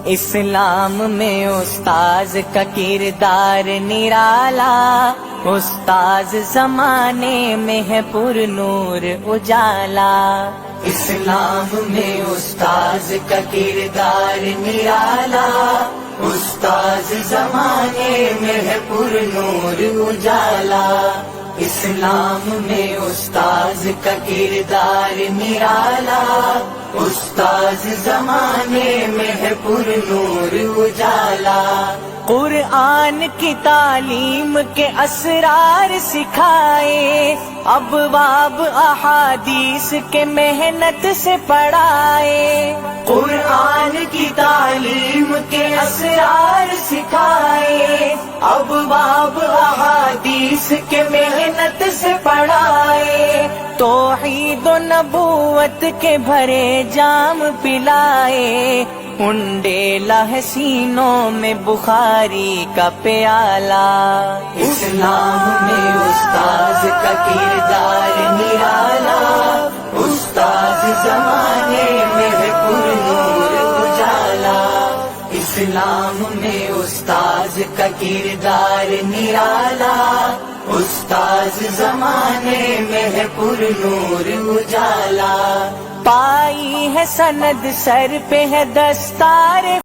اسلام میں استاذ کا کردار نرالا، استاذ زمانے میں ہے پر نور اجالا۔ اسلام میں استاذ کا کردار نرالا، استاذ زمانے میں ہے پر نور اجالا۔ اسلام میں استاذ کا کردار نرالا، استاذ زمانے میں ہے پر نور اجالا۔ قرآن کی تعلیم کے اسرار سکھائے، ابواب احادیث کے محنت سے پڑھائے۔ قرآن کی تعلیم کے اسرار سکھائے، ابواب احادیث کے محنت سے پڑھائے۔ توحید و نبوت کے بھرے جام پلائے، انڈیلا ہے سینوں میں بخاری کا پیالہ۔ اسلام میں استاذ کا کردار نرالا، استاذ زمانے میں ہے پر نور اجالا۔ اسلام میں استاذ کا کردار نرالا، استاذ زمانے میں ہے پر نور اجالا۔ پائی ہے سند، سر پہ ہے دستار